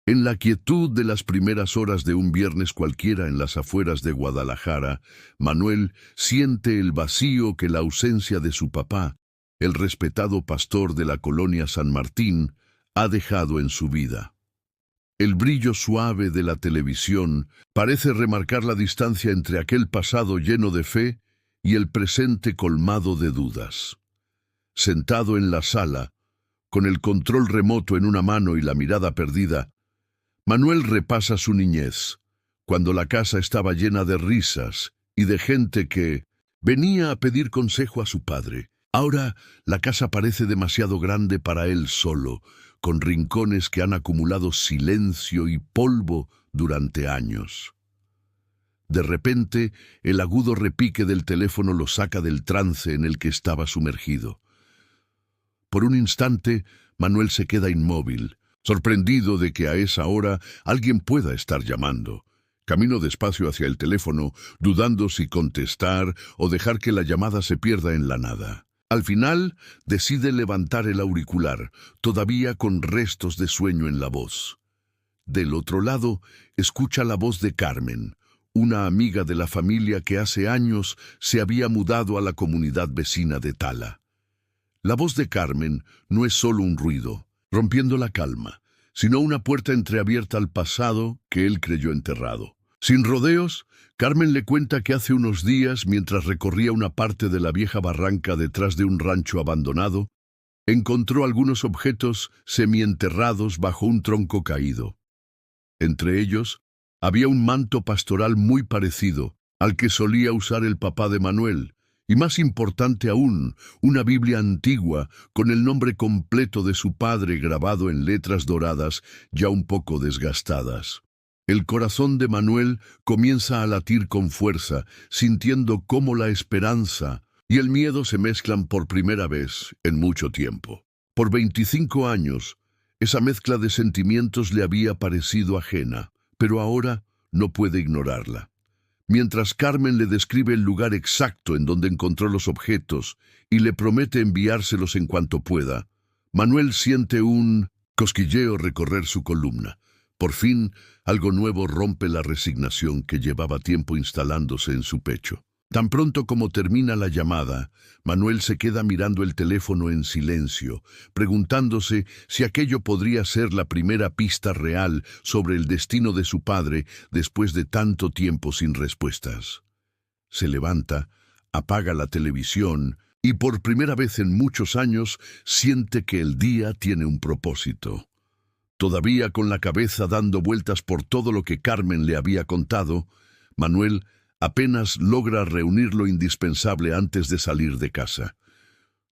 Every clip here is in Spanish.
En la quietud de las primeras horas de un viernes cualquiera en las afueras de Guadalajara, Manuel siente el vacío que la ausencia de su papá, el respetado pastor de la colonia San Martín, ha dejado en su vida. El brillo suave de la televisión parece remarcar la distancia entre aquel pasado lleno de fe y el presente colmado de dudas. Sentado en la sala, con el control remoto en una mano y la mirada perdida, Manuel repasa su niñez, cuando la casa estaba llena de risas y de gente que venía a pedir consejo a su padre. Ahora la casa parece demasiado grande para él solo, con rincones que han acumulado silencio y polvo durante años. De repente, el agudo repique del teléfono lo saca del trance en el que estaba sumergido. Por un instante, Manuel se queda inmóvil, sorprendido de que a esa hora alguien pueda estar llamando. Camino despacio hacia el teléfono, dudando si contestar o dejar que la llamada se pierda en la nada. Al final, decide levantar el auricular, todavía con restos de sueño en la voz. Del otro lado, escucha la voz de Carmen, una amiga de la familia que hace años se había mudado a la comunidad vecina de Tala. La voz de Carmen no es solo un ruido, rompiendo la calma, sino una puerta entreabierta al pasado que él creyó enterrado. Sin rodeos, Carmen le cuenta que hace unos días, mientras recorría una parte de la vieja barranca detrás de un rancho abandonado, encontró algunos objetos semienterrados bajo un tronco caído. Entre ellos, había un manto pastoral muy parecido al que solía usar el papá de Manuel, y más importante aún, una Biblia antigua con el nombre completo de su padre grabado en letras doradas ya un poco desgastadas. El corazón de Manuel comienza a latir con fuerza, sintiendo cómo la esperanza y el miedo se mezclan por primera vez en mucho tiempo. Por 25 años, esa mezcla de sentimientos le había parecido ajena, pero ahora no puede ignorarla. Mientras Carmen le describe el lugar exacto en donde encontró los objetos y le promete enviárselos en cuanto pueda, Manuel siente un cosquilleo recorrer su columna. Por fin, algo nuevo rompe la resignación que llevaba tiempo instalándose en su pecho. Tan pronto como termina la llamada, Manuel se queda mirando el teléfono en silencio, preguntándose si aquello podría ser la primera pista real sobre el destino de su padre después de tanto tiempo sin respuestas. Se levanta, apaga la televisión y por primera vez en muchos años siente que el día tiene un propósito. Todavía con la cabeza dando vueltas por todo lo que Carmen le había contado, Manuel apenas logra reunir lo indispensable antes de salir de casa.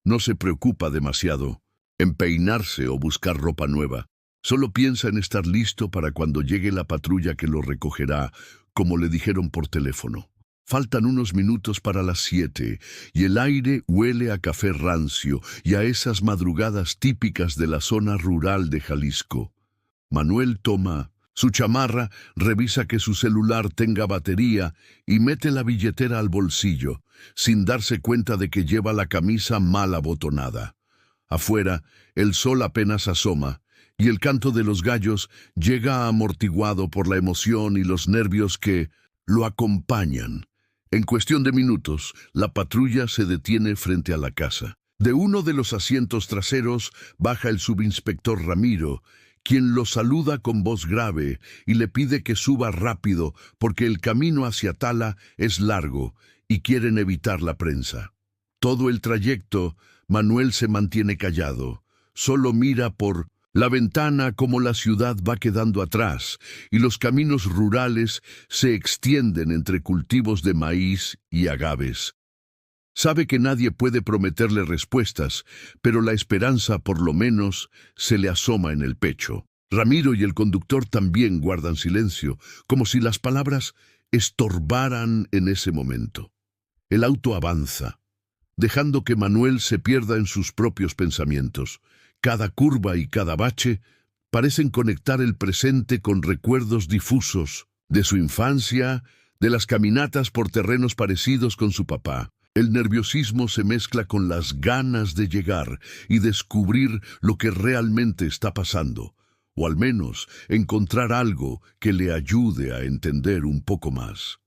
No se preocupa demasiado en peinarse o buscar ropa nueva. Solo piensa en estar listo para cuando llegue la patrulla que lo recogerá, como le dijeron por teléfono. Faltan unos minutos para las 7 y el aire huele a café rancio y a esas madrugadas típicas de la zona rural de Jalisco. Manuel toma su chamarra, revisa que su celular tenga batería y mete la billetera al bolsillo, sin darse cuenta de que lleva la camisa mal abotonada. Afuera, el sol apenas asoma, y el canto de los gallos llega amortiguado por la emoción y los nervios que lo acompañan. En cuestión de minutos, la patrulla se detiene frente a la casa. De uno de los asientos traseros baja el subinspector Ramiro, quien lo saluda con voz grave y le pide que suba rápido porque el camino hacia Tala es largo y quieren evitar la prensa. Todo el trayecto, Manuel se mantiene callado, solo mira por la ventana como la ciudad va quedando atrás y los caminos rurales se extienden entre cultivos de maíz y agaves. Sabe que nadie puede prometerle respuestas, pero la esperanza, por lo menos, se le asoma en el pecho. Ramiro y el conductor también guardan silencio, como si las palabras estorbaran en ese momento. El auto avanza, dejando que Manuel se pierda en sus propios pensamientos. Cada curva y cada bache parecen conectar el presente con recuerdos difusos de su infancia, de las caminatas por terrenos parecidos con su papá. El nerviosismo se mezcla con las ganas de llegar y descubrir lo que realmente está pasando. o al menos encontrar algo que le ayude a entender un poco más.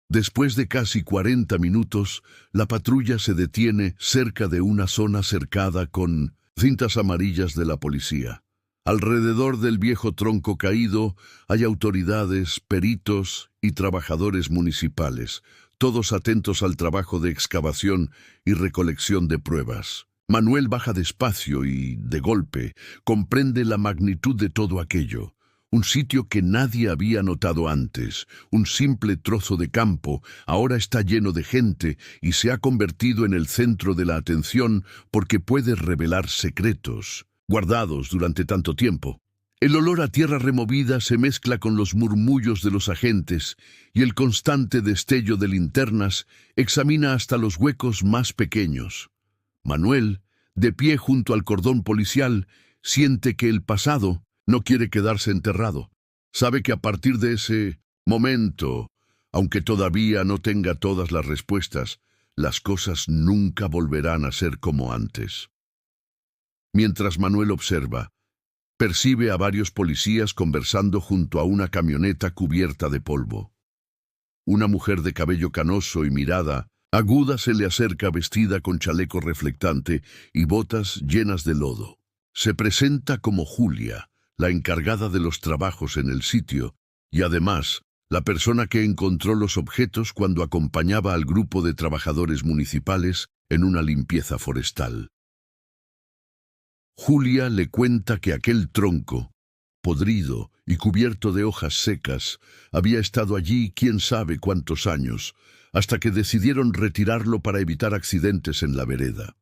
Después de casi 40 minutos, la patrulla se detiene cerca de una zona cercada con cintas amarillas de la policía. Alrededor del viejo tronco caído hay autoridades, peritos y trabajadores municipales, todos atentos al trabajo de excavación y recolección de pruebas. Manuel baja despacio y, de golpe, comprende la magnitud de todo aquello. Un sitio que nadie había notado antes, un simple trozo de campo, ahora está lleno de gente y se ha convertido en el centro de la atención porque puede revelar secretos, guardados durante tanto tiempo. El olor a tierra removida se mezcla con los murmullos de los agentes y el constante destello de linternas examina hasta los huecos más pequeños. Manuel, de pie junto al cordón policial, siente que el pasado no quiere quedarse enterrado. Sabe que a partir de ese momento, aunque todavía no tenga todas las respuestas, las cosas nunca volverán a ser como antes. Mientras Manuel observa, percibe a varios policías conversando junto a una camioneta cubierta de polvo. Una mujer de cabello canoso y mirada aguda se le acerca vestida con chaleco reflectante y botas llenas de lodo. Se presenta como Julia, la encargada de los trabajos en el sitio, y además, la persona que encontró los objetos cuando acompañaba al grupo de trabajadores municipales en una limpieza forestal. Julia le cuenta que aquel tronco, podrido y cubierto de hojas secas, había estado allí quién sabe cuántos años, hasta que decidieron retirarlo para evitar accidentes en la vereda.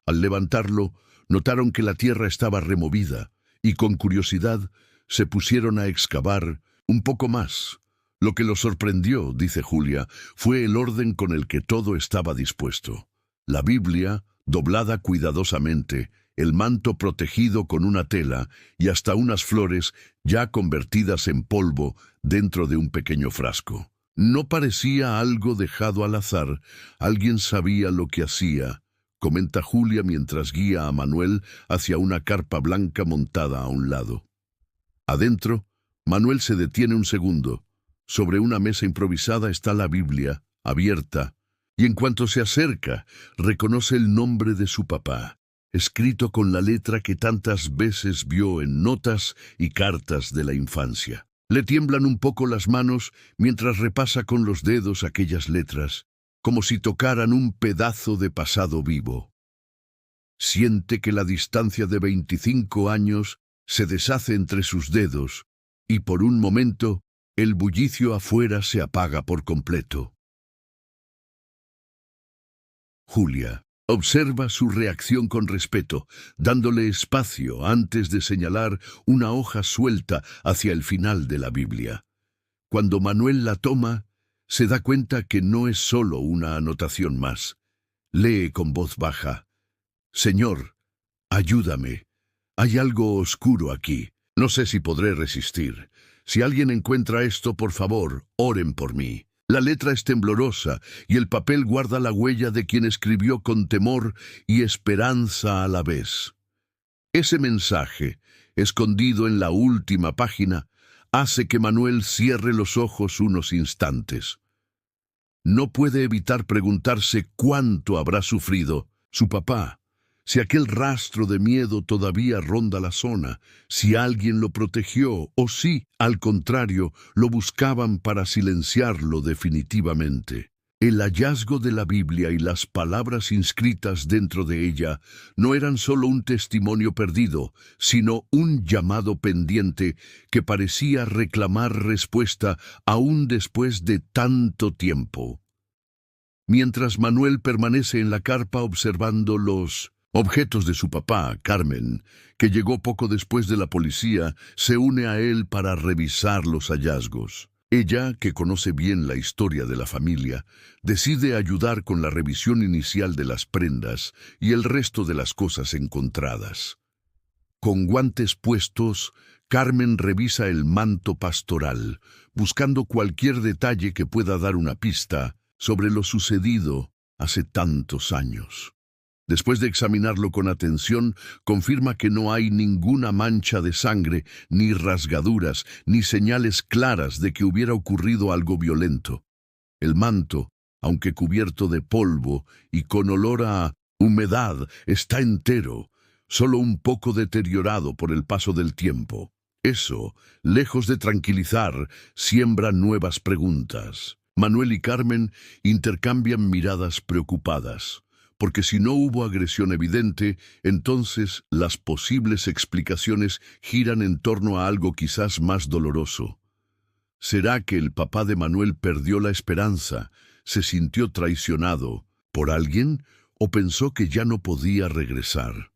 Al levantarlo, notaron que la tierra estaba removida, y con curiosidad se pusieron a excavar un poco más. Lo que los sorprendió, dice Julia, fue el orden con el que todo estaba dispuesto. La Biblia, doblada cuidadosamente, el manto protegido con una tela y hasta unas flores ya convertidas en polvo dentro de un pequeño frasco. No parecía algo dejado al azar, alguien sabía lo que hacía, comenta Julia mientras guía a Manuel hacia una carpa blanca montada a un lado. Adentro, Manuel se detiene un segundo. Sobre una mesa improvisada está la Biblia, abierta, y en cuanto se acerca, reconoce el nombre de su papá, escrito con la letra que tantas veces vio en notas y cartas de la infancia. Le tiemblan un poco las manos mientras repasa con los dedos aquellas letras, como si tocaran un pedazo de pasado vivo. Siente que la distancia de 25 años se deshace entre sus dedos, y por un momento el bullicio afuera se apaga por completo. Julia observa su reacción con respeto, dándole espacio antes de señalar una hoja suelta hacia el final de la Biblia. Cuando Manuel la toma, se da cuenta que no es solo una anotación más. Lee con voz baja: «Señor, ayúdame. Hay algo oscuro aquí. No sé si podré resistir. Si alguien encuentra esto, por favor, oren por mí». La letra es temblorosa y el papel guarda la huella de quien escribió con temor y esperanza a la vez. Ese mensaje, escondido en la última página, hace que Manuel cierre los ojos unos instantes. No puede evitar preguntarse cuánto habrá sufrido su papá, si aquel rastro de miedo todavía ronda la zona, si alguien lo protegió o si, al contrario, lo buscaban para silenciarlo definitivamente. El hallazgo de la Biblia y las palabras inscritas dentro de ella no eran solo un testimonio perdido, sino un llamado pendiente que parecía reclamar respuesta aún después de tanto tiempo. Mientras Manuel permanece en la carpa observando los objetos de su papá, Carmen, que llegó poco después de la policía, se une a él para revisar los hallazgos. Ella, que conoce bien la historia de la familia, decide ayudar con la revisión inicial de las prendas y el resto de las cosas encontradas. Con guantes puestos, Carmen revisa el manto pastoral, buscando cualquier detalle que pueda dar una pista sobre lo sucedido hace tantos años. Después de examinarlo con atención, confirma que no hay ninguna mancha de sangre, ni rasgaduras, ni señales claras de que hubiera ocurrido algo violento. El manto, aunque cubierto de polvo y con olor a humedad, está entero, solo un poco deteriorado por el paso del tiempo. Eso, lejos de tranquilizar, siembra nuevas preguntas. Manuel y Carmen intercambian miradas preocupadas, porque si no hubo agresión evidente, entonces las posibles explicaciones giran en torno a algo quizás más doloroso. ¿Será que el papá de Manuel perdió la esperanza, se sintió traicionado por alguien o pensó que ya no podía regresar?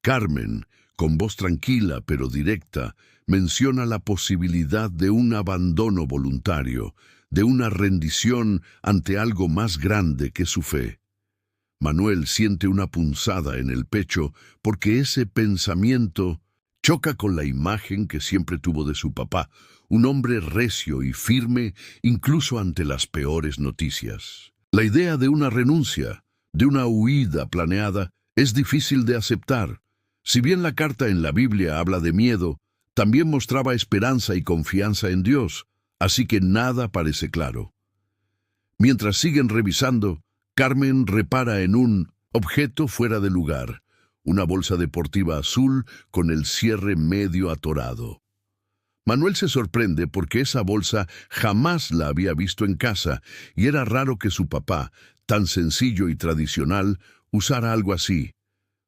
Carmen, con voz tranquila pero directa, menciona la posibilidad de un abandono voluntario, de una rendición ante algo más grande que su fe. Manuel siente una punzada en el pecho porque ese pensamiento choca con la imagen que siempre tuvo de su papá, un hombre recio y firme incluso ante las peores noticias. La idea de una renuncia, de una huida planeada, es difícil de aceptar. Si bien la carta en la Biblia habla de miedo, también mostraba esperanza y confianza en Dios, así que nada parece claro. Mientras siguen revisando, Carmen repara en un objeto fuera de lugar, una bolsa deportiva azul con el cierre medio atorado. Manuel se sorprende porque esa bolsa jamás la había visto en casa y era raro que su papá, tan sencillo y tradicional, usara algo así.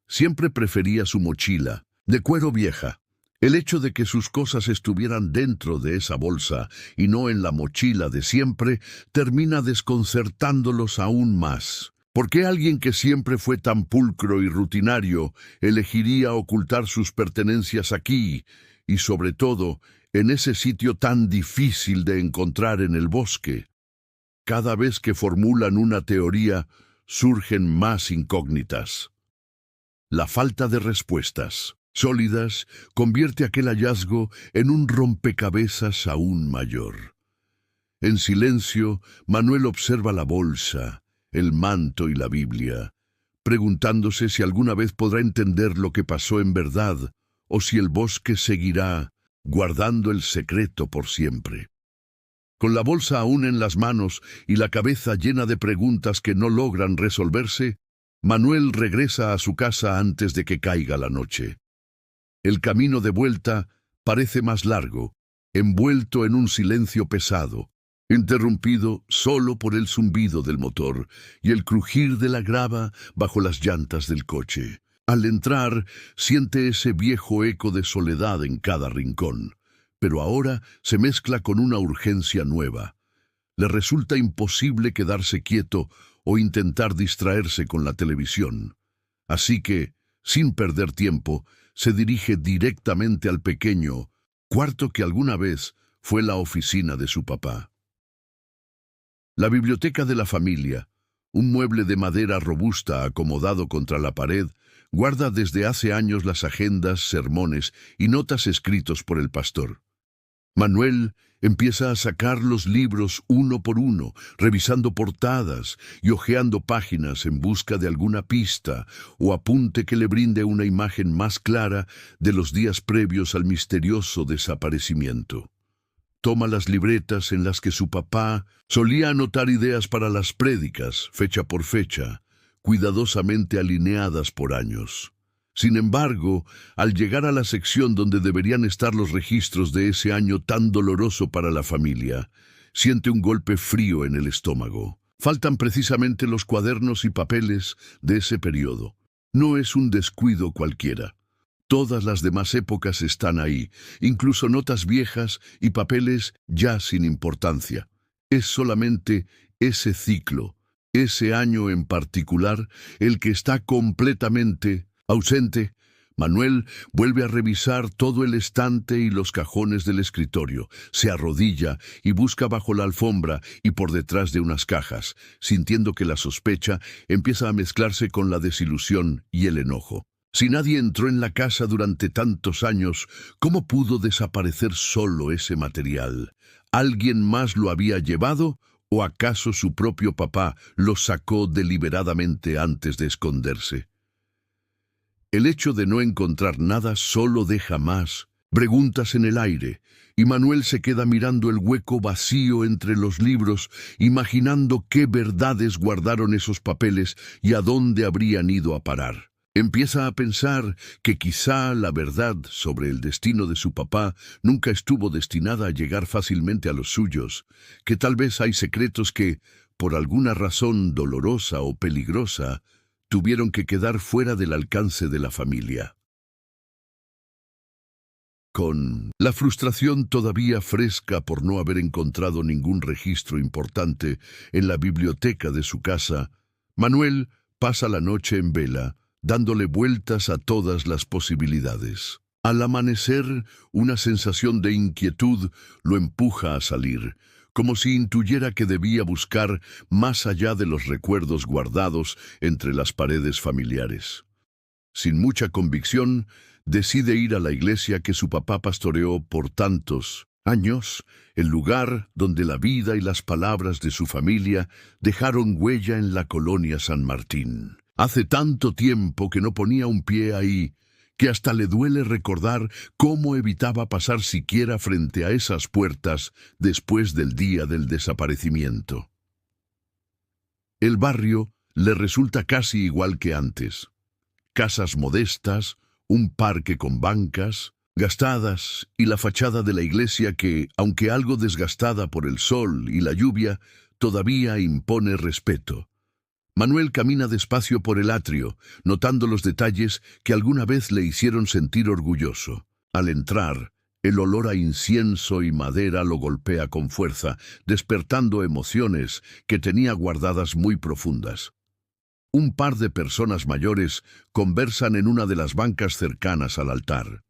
Siempre prefería su mochila, de cuero vieja. El hecho de que sus cosas estuvieran dentro de esa bolsa y no en la mochila de siempre termina desconcertándolos aún más. ¿Por qué alguien que siempre fue tan pulcro y rutinario elegiría ocultar sus pertenencias aquí y, sobre todo, en ese sitio tan difícil de encontrar en el bosque? Cada vez que formulan una teoría, surgen más incógnitas. La falta de respuestas sólidas convierte aquel hallazgo en un rompecabezas aún mayor. En silencio, Manuel observa la bolsa, el manto y la Biblia, preguntándose si alguna vez podrá entender lo que pasó en verdad o si el bosque seguirá guardando el secreto por siempre. Con la bolsa aún en las manos y la cabeza llena de preguntas que no logran resolverse, Manuel regresa a su casa antes de que caiga la noche. El camino de vuelta parece más largo, envuelto en un silencio pesado, interrumpido solo por el zumbido del motor y el crujir de la grava bajo las llantas del coche. Al entrar, siente ese viejo eco de soledad en cada rincón, pero ahora se mezcla con una urgencia nueva. Le resulta imposible quedarse quieto o intentar distraerse con la televisión. Así que, sin perder tiempo, se dirige directamente al pequeño cuarto que alguna vez fue la oficina de su papá. La biblioteca de la familia, un mueble de madera robusta acomodado contra la pared, guarda desde hace años las agendas, sermones y notas escritos por el pastor. Manuel empieza a sacar los libros uno por uno, revisando portadas y hojeando páginas en busca de alguna pista o apunte que le brinde una imagen más clara de los días previos al misterioso desaparecimiento. Toma las libretas en las que su papá solía anotar ideas para las prédicas, fecha por fecha, cuidadosamente alineadas por años. Sin embargo, al llegar a la sección donde deberían estar los registros de ese año tan doloroso para la familia, siente un golpe frío en el estómago. Faltan precisamente los cuadernos y papeles de ese periodo. No es un descuido cualquiera. Todas las demás épocas están ahí, incluso notas viejas y papeles ya sin importancia. Es solamente ese ciclo, ese año en particular, el que está completamente ausente. Manuel vuelve a revisar todo el estante y los cajones del escritorio, se arrodilla y busca bajo la alfombra y por detrás de unas cajas, sintiendo que la sospecha empieza a mezclarse con la desilusión y el enojo. Si nadie entró en la casa durante tantos años, ¿cómo pudo desaparecer solo ese material? ¿Alguien más lo había llevado ¿O acaso su propio papá lo sacó deliberadamente antes de esconderse? El hecho de no encontrar nada solo deja más preguntas en el aire, y Manuel se queda mirando el hueco vacío entre los libros, imaginando qué verdades guardaron esos papeles y a dónde habrían ido a parar. Empieza a pensar que quizá la verdad sobre el destino de su papá nunca estuvo destinada a llegar fácilmente a los suyos, que tal vez hay secretos que, por alguna razón dolorosa o peligrosa, tuvieron que quedar fuera del alcance de la familia. Con la frustración todavía fresca por no haber encontrado ningún registro importante en la biblioteca de su casa, Manuel pasa la noche en vela, dándole vueltas a todas las posibilidades. Al amanecer, una sensación de inquietud lo empuja a salir, como si intuyera que debía buscar más allá de los recuerdos guardados entre las paredes familiares. Sin mucha convicción, decide ir a la iglesia que su papá pastoreó por tantos años, el lugar donde la vida y las palabras de su familia dejaron huella en la colonia San Martín. Hace tanto tiempo que no ponía un pie ahí, que hasta le duele recordar cómo evitaba pasar siquiera frente a esas puertas después del día del desaparecimiento. El barrio le resulta casi igual que antes. Casas modestas, un parque con bancas gastadas y la fachada de la iglesia que, aunque algo desgastada por el sol y la lluvia, todavía impone respeto. Manuel camina despacio por el atrio, notando los detalles que alguna vez le hicieron sentir orgulloso. Al entrar, el olor a incienso y madera lo golpea con fuerza, despertando emociones que tenía guardadas muy profundas. Un par de personas mayores conversan en una de las bancas cercanas al altar.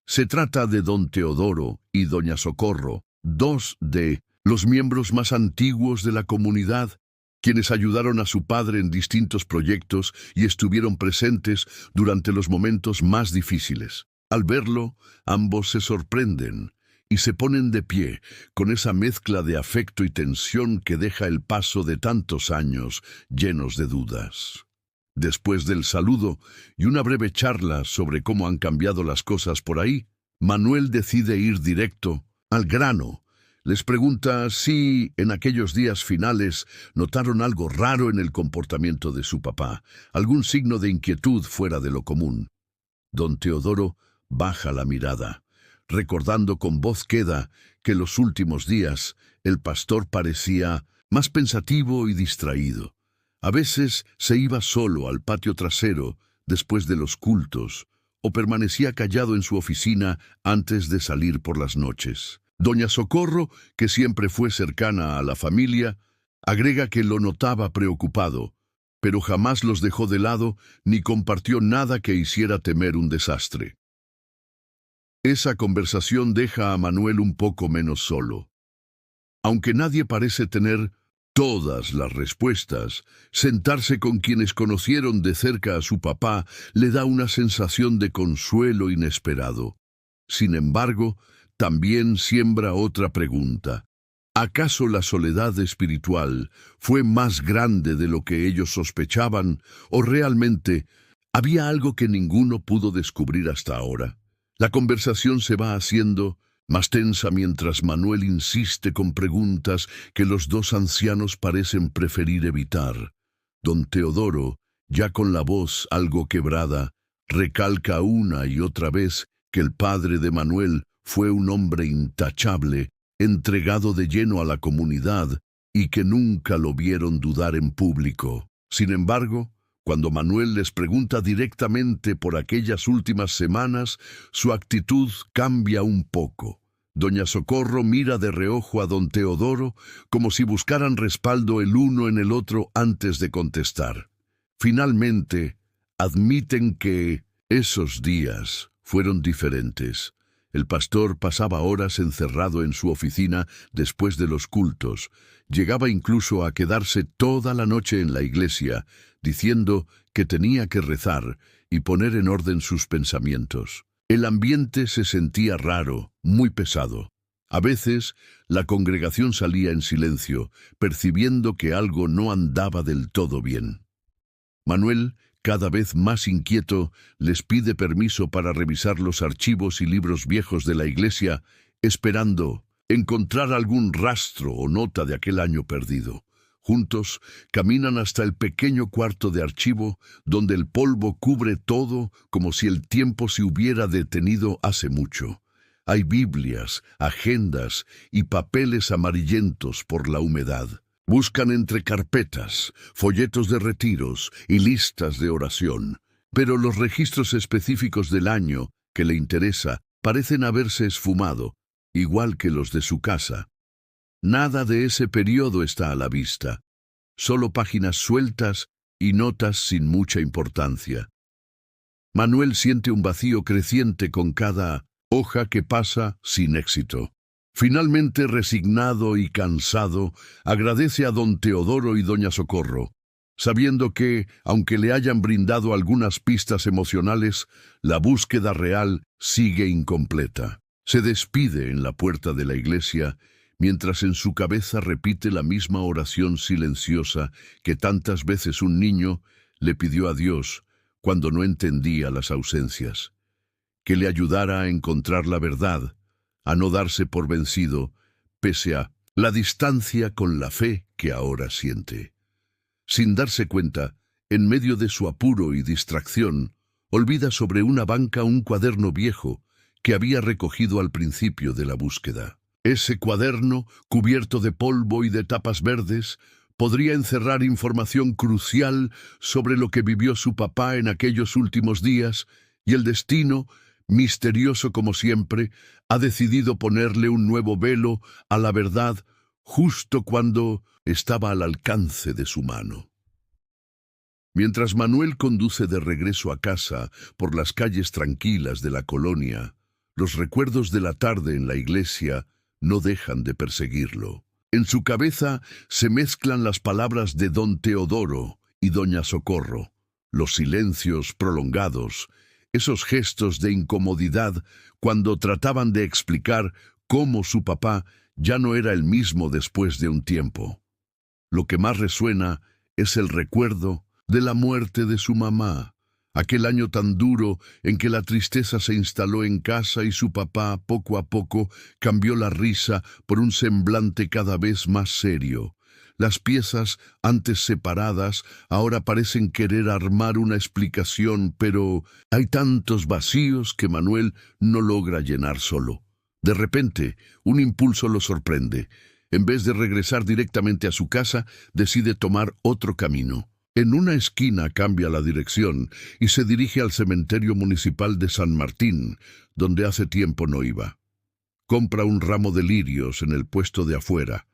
Se trata de don Teodoro y doña Socorro, dos de los miembros más antiguos de la comunidad, quienes ayudaron a su padre en distintos proyectos y estuvieron presentes durante los momentos más difíciles. Al verlo, ambos se sorprenden y se ponen de pie, con esa mezcla de afecto y tensión que deja el paso de tantos años llenos de dudas. Después del saludo y una breve charla sobre cómo han cambiado las cosas por ahí, Manuel decide ir directo al grano. Les pregunta si, en aquellos días finales, notaron algo raro en el comportamiento de su papá, algún signo de inquietud fuera de lo común. Don Teodoro baja la mirada, recordando con voz queda que los últimos días el pastor parecía más pensativo y distraído. A veces se iba solo al patio trasero después de los cultos o permanecía callado en su oficina antes de salir por las noches. Doña Socorro, que siempre fue cercana a la familia, agrega que lo notaba preocupado, pero jamás los dejó de lado ni compartió nada que hiciera temer un desastre. Esa conversación deja a Manuel un poco menos solo. Aunque nadie parece tener todas las respuestas, sentarse con quienes conocieron de cerca a su papá le da una sensación de consuelo inesperado. Sin embargo, también siembra otra pregunta. ¿Acaso la soledad espiritual fue más grande de lo que ellos sospechaban, o realmente había algo que ninguno pudo descubrir hasta ahora? La conversación se va haciendo más tensa mientras Manuel insiste con preguntas que los dos ancianos parecen preferir evitar. Don Teodoro, ya con la voz algo quebrada, recalca una y otra vez que el padre de Manuel fue un hombre intachable, entregado de lleno a la comunidad y que nunca lo vieron dudar en público. Sin embargo, cuando Manuel les pregunta directamente por aquellas últimas semanas, su actitud cambia un poco. Doña Socorro mira de reojo a don Teodoro como si buscaran respaldo el uno en el otro antes de contestar. Finalmente, admiten que esos días fueron diferentes. El pastor pasaba horas encerrado en su oficina después de los cultos. Llegaba incluso a quedarse toda la noche en la iglesia, diciendo que tenía que rezar y poner en orden sus pensamientos. El ambiente se sentía raro, muy pesado. A veces, la congregación salía en silencio, percibiendo que algo no andaba del todo bien. Manuel, cada vez más inquieto, les pide permiso para revisar los archivos y libros viejos de la iglesia, esperando encontrar algún rastro o nota de aquel año perdido. Juntos, caminan hasta el pequeño cuarto de archivo, donde el polvo cubre todo como si el tiempo se hubiera detenido hace mucho. Hay Biblias, agendas y papeles amarillentos por la humedad. Buscan entre carpetas, folletos de retiros y listas de oración, pero los registros específicos del año que le interesa parecen haberse esfumado, igual que los de su casa. Nada de ese periodo está a la vista, solo páginas sueltas y notas sin mucha importancia. Manuel siente un vacío creciente con cada hoja que pasa sin éxito. Finalmente, resignado y cansado, agradece a don Teodoro y doña Socorro, sabiendo que, aunque le hayan brindado algunas pistas emocionales, la búsqueda real sigue incompleta. Se despide en la puerta de la iglesia, mientras en su cabeza repite la misma oración silenciosa que tantas veces un niño le pidió a Dios cuando no entendía las ausencias. Que le ayudara a encontrar la verdad, a no darse por vencido, pese a la distancia con la fe que ahora siente. Sin darse cuenta, en medio de su apuro y distracción, olvida sobre una banca un cuaderno viejo que había recogido al principio de la búsqueda. Ese cuaderno, cubierto de polvo y de tapas verdes, podría encerrar información crucial sobre lo que vivió su papá en aquellos últimos días, y el destino, misterioso como siempre, ha decidido ponerle un nuevo velo a la verdad justo cuando estaba al alcance de su mano. Mientras Manuel conduce de regreso a casa por las calles tranquilas de la colonia, los recuerdos de la tarde en la iglesia no dejan de perseguirlo. En su cabeza se mezclan las palabras de don Teodoro y doña Socorro, los silencios prolongados, esos gestos de incomodidad cuando trataban de explicar cómo su papá ya no era el mismo después de un tiempo. Lo que más resuena es el recuerdo de la muerte de su mamá, aquel año tan duro en que la tristeza se instaló en casa y su papá, poco a poco, cambió la risa por un semblante cada vez más serio. Las piezas, antes separadas, ahora parecen querer armar una explicación, pero hay tantos vacíos que Manuel no logra llenar solo. De repente, un impulso lo sorprende. En vez de regresar directamente a su casa, decide tomar otro camino. En una esquina cambia la dirección y se dirige al cementerio municipal de San Martín, donde hace tiempo no iba. Compra un ramo de lirios en el puesto de afuera,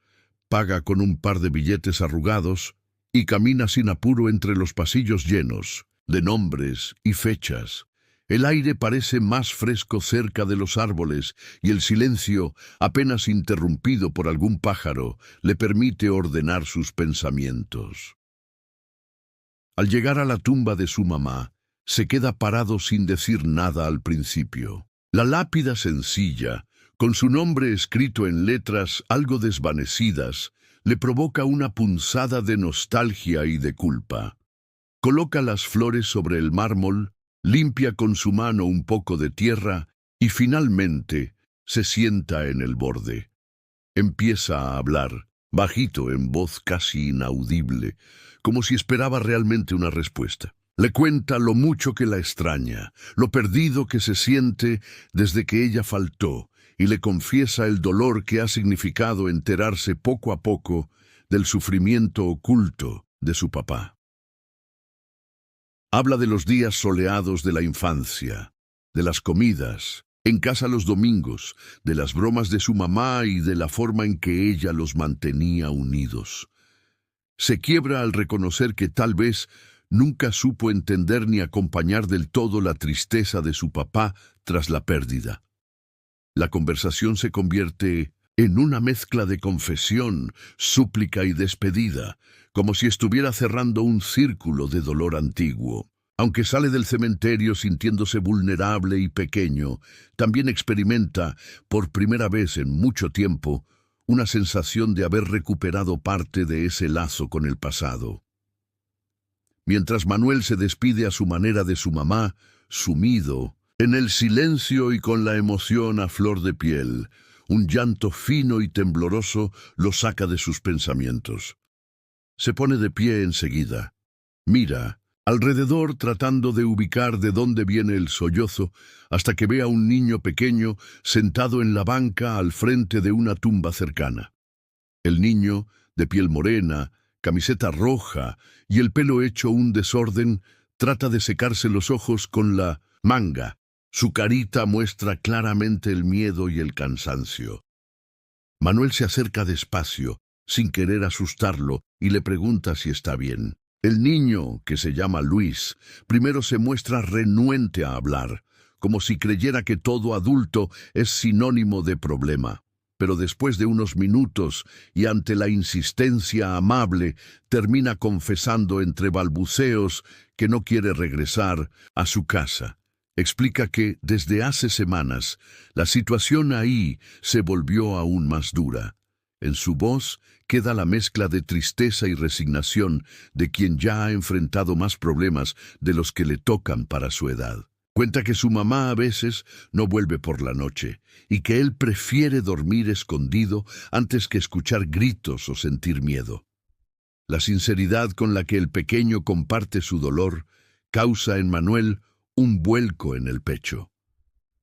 paga con un par de billetes arrugados y camina sin apuro entre los pasillos llenos de nombres y fechas. El aire parece más fresco cerca de los árboles y el silencio, apenas interrumpido por algún pájaro, le permite ordenar sus pensamientos. Al llegar a la tumba de su mamá, se queda parado sin decir nada al principio. La lápida sencilla, con su nombre escrito en letras algo desvanecidas, le provoca una punzada de nostalgia y de culpa. Coloca las flores sobre el mármol, limpia con su mano un poco de tierra y finalmente se sienta en el borde. Empieza a hablar, bajito, en voz casi inaudible, como si esperaba realmente una respuesta. Le cuenta lo mucho que la extraña, lo perdido que se siente desde que ella faltó, y le confiesa el dolor que ha significado enterarse poco a poco del sufrimiento oculto de su papá. Habla de los días soleados de la infancia, de las comidas, en casa los domingos, de las bromas de su mamá y de la forma en que ella los mantenía unidos. Se quiebra al reconocer que tal vez nunca supo entender ni acompañar del todo la tristeza de su papá tras la pérdida. La conversación se convierte en una mezcla de confesión, súplica y despedida, como si estuviera cerrando un círculo de dolor antiguo. Aunque sale del cementerio sintiéndose vulnerable y pequeño, también experimenta, por primera vez en mucho tiempo, una sensación de haber recuperado parte de ese lazo con el pasado. Mientras Manuel se despide a su manera de su mamá, sumido en el silencio y con la emoción a flor de piel, un llanto fino y tembloroso lo saca de sus pensamientos. Se pone de pie enseguida. Mira alrededor tratando de ubicar de dónde viene el sollozo hasta que ve a un niño pequeño sentado en la banca al frente de una tumba cercana. El niño, de piel morena, camiseta roja y el pelo hecho un desorden, trata de secarse los ojos con la manga. Su carita muestra claramente el miedo y el cansancio. Manuel se acerca despacio, sin querer asustarlo, y le pregunta si está bien. El niño, que se llama Luis, primero se muestra renuente a hablar, como si creyera que todo adulto es sinónimo de problema. Pero después de unos minutos, y ante la insistencia amable, termina confesando entre balbuceos que no quiere regresar a su casa. Explica que, desde hace semanas, la situación ahí se volvió aún más dura. En su voz queda la mezcla de tristeza y resignación de quien ya ha enfrentado más problemas de los que le tocan para su edad. Cuenta que su mamá a veces no vuelve por la noche y que él prefiere dormir escondido antes que escuchar gritos o sentir miedo. La sinceridad con la que el pequeño comparte su dolor causa en Manuel un vuelco en el pecho.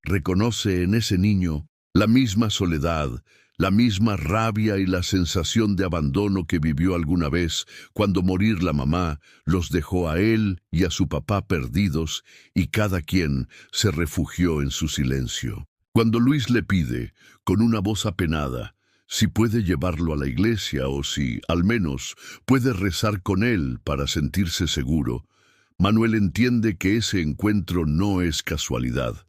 Reconoce en ese niño la misma soledad, la misma rabia y la sensación de abandono que vivió alguna vez cuando morir la mamá los dejó a él y a su papá perdidos y cada quien se refugió en su silencio. Cuando Luis le pide, con una voz apenada, si puede llevarlo a la iglesia o si, al menos, puede rezar con él para sentirse seguro, Manuel entiende que ese encuentro no es casualidad.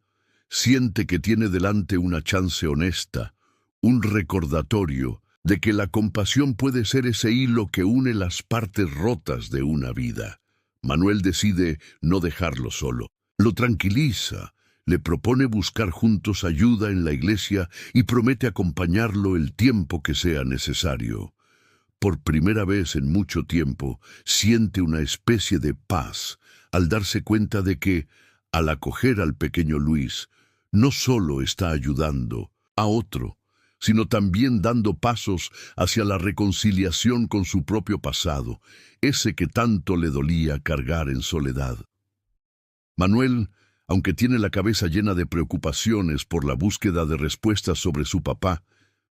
Siente que tiene delante una chance honesta, un recordatorio de que la compasión puede ser ese hilo que une las partes rotas de una vida. Manuel decide no dejarlo solo. Lo tranquiliza, le propone buscar juntos ayuda en la iglesia y promete acompañarlo el tiempo que sea necesario. Por primera vez en mucho tiempo, siente una especie de paz al darse cuenta de que, al acoger al pequeño Luis, no solo está ayudando a otro, sino también dando pasos hacia la reconciliación con su propio pasado, ese que tanto le dolía cargar en soledad. Manuel, aunque tiene la cabeza llena de preocupaciones por la búsqueda de respuestas sobre su papá,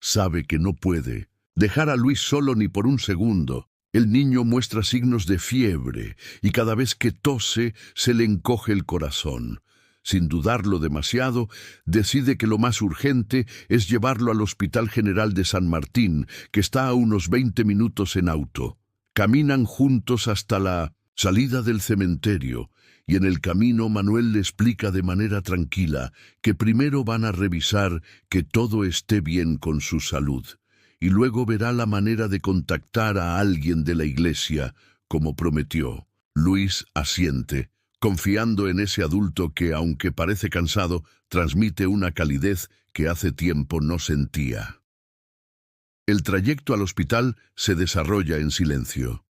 sabe que no puede dejar a Luis solo ni por un segundo. El niño muestra signos de fiebre y cada vez que tose se le encoge el corazón. Sin dudarlo demasiado, decide que lo más urgente es llevarlo al Hospital General de San Martín, que está a unos 20 minutos en auto. Caminan juntos hasta la salida del cementerio, y en el camino Manuel le explica de manera tranquila que primero van a revisar que todo esté bien con su salud, y luego verá la manera de contactar a alguien de la iglesia, como prometió. Luis asiente, confiando en ese adulto que, aunque parece cansado, transmite una calidez que hace tiempo no sentía. El trayecto al hospital se desarrolla en silencio.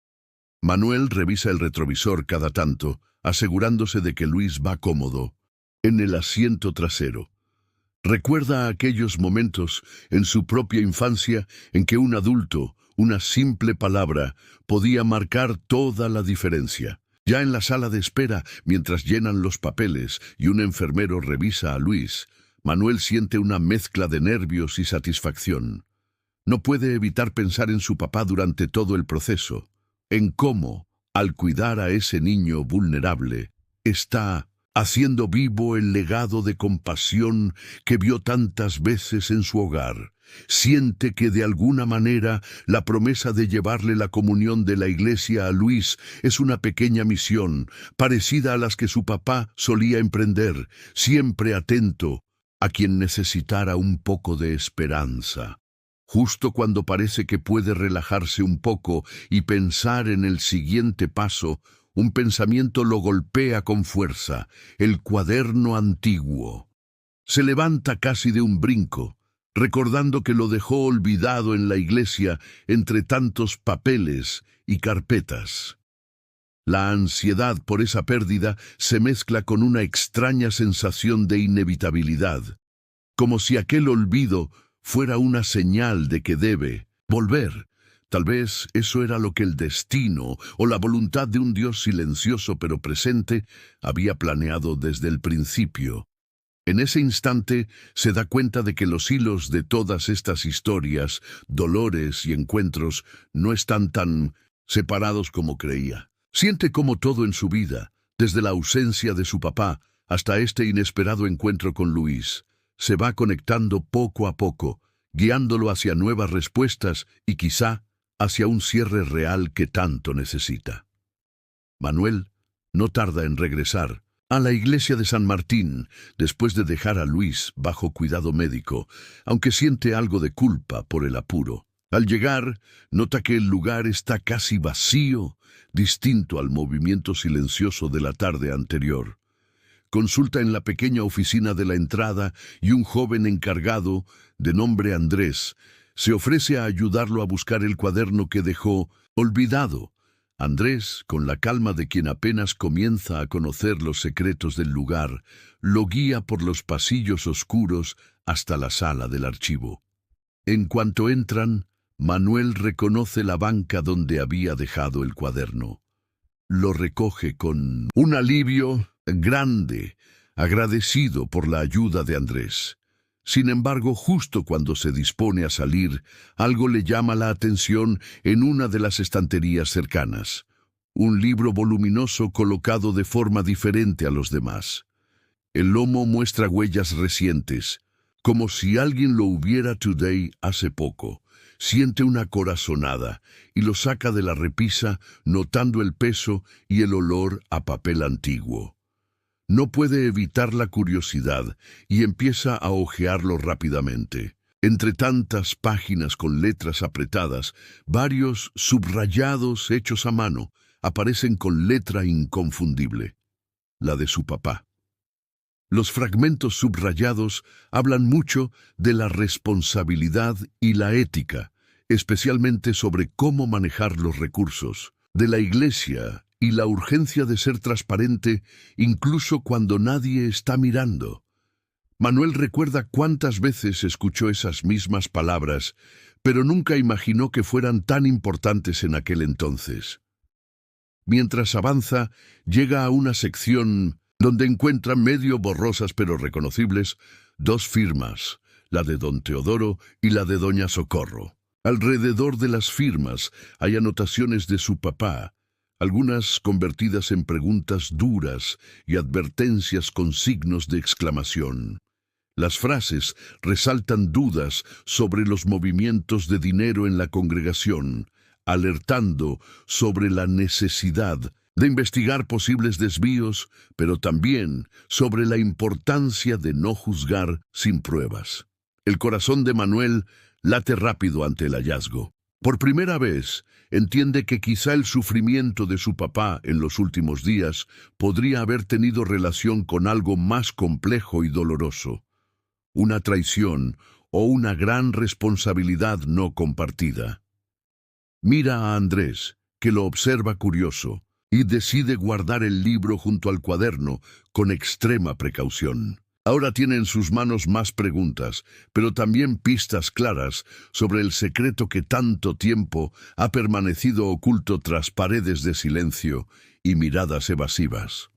Manuel revisa el retrovisor cada tanto, asegurándose de que Luis va cómodo, en el asiento trasero. Recuerda aquellos momentos en su propia infancia en que un adulto, una simple palabra, podía marcar toda la diferencia. Ya en la sala de espera, mientras llenan los papeles y un enfermero revisa a Luis, Manuel siente una mezcla de nervios y satisfacción. No puede evitar pensar en su papá durante todo el proceso, en cómo, al cuidar a ese niño vulnerable, está haciendo vivo el legado de compasión que vio tantas veces en su hogar. Siente que de alguna manera la promesa de llevarle la comunión de la iglesia a Luis es una pequeña misión, parecida a las que su papá solía emprender, siempre atento a quien necesitara un poco de esperanza. Justo cuando parece que puede relajarse un poco y pensar en el siguiente paso, Un pensamiento lo golpea con fuerza: el cuaderno antiguo. Se levanta casi de un brinco, recordando que lo dejó olvidado en la iglesia entre tantos papeles y carpetas. La ansiedad por esa pérdida se mezcla con una extraña sensación de inevitabilidad, como si aquel olvido fuera una señal de que debe volver. Tal vez eso era lo que el destino o la voluntad de un Dios silencioso pero presente había planeado desde el principio. En ese instante se da cuenta de que los hilos de todas estas historias, dolores y encuentros no están tan separados como creía. Siente como todo en su vida, desde la ausencia de su papá hasta este inesperado encuentro con Luis, se va conectando poco a poco, guiándolo hacia nuevas respuestas y quizá hacia un cierre real que tanto necesita. Manuel no tarda en regresar a la iglesia de San Martín después de dejar a Luis bajo cuidado médico, aunque siente algo de culpa por el apuro. Al llegar, nota que el lugar está casi vacío, distinto al movimiento silencioso de la tarde anterior. Consulta en la pequeña oficina de la entrada y un joven encargado, de nombre Andrés, se ofrece a ayudarlo a buscar el cuaderno que dejó olvidado. Andrés, con la calma de quien apenas comienza a conocer los secretos del lugar, lo guía por los pasillos oscuros hasta la sala del archivo. En cuanto entran, Manuel reconoce la banca donde había dejado el cuaderno. Lo recoge con un alivio grande, agradecido por la ayuda de Andrés. Sin embargo, justo cuando se dispone a salir, algo le llama la atención en una de las estanterías cercanas. Un libro voluminoso colocado de forma diferente a los demás. El lomo muestra huellas recientes, como si alguien lo hubiera today hace poco. Siente una corazonada y lo saca de la repisa, notando el peso y el olor a papel antiguo. No puede evitar la curiosidad y empieza a hojearlo rápidamente. Entre tantas páginas con letras apretadas, varios subrayados hechos a mano aparecen con letra inconfundible: la de su papá. Los fragmentos subrayados hablan mucho de la responsabilidad y la ética, especialmente sobre cómo manejar los recursos, de la iglesia y la urgencia de ser transparente incluso cuando nadie está mirando. Manuel recuerda cuántas veces escuchó esas mismas palabras, pero nunca imaginó que fueran tan importantes en aquel entonces. Mientras avanza, llega a una sección donde encuentra, medio borrosas pero reconocibles, dos firmas, la de don Teodoro y la de doña Socorro. Alrededor de las firmas hay anotaciones de su papá, algunas convertidas en preguntas duras y advertencias con signos de exclamación. Las frases resaltan dudas sobre los movimientos de dinero en la congregación, alertando sobre la necesidad de investigar posibles desvíos, pero también sobre la importancia de no juzgar sin pruebas. El corazón de Manuel late rápido ante el hallazgo. Por primera vez, entiende que quizá el sufrimiento de su papá en los últimos días podría haber tenido relación con algo más complejo y doloroso: una traición o una gran responsabilidad no compartida. Mira a Andrés, que lo observa curioso, y decide guardar el libro junto al cuaderno con extrema precaución. Ahora tiene en sus manos más preguntas, pero también pistas claras sobre el secreto que tanto tiempo ha permanecido oculto tras paredes de silencio y miradas evasivas.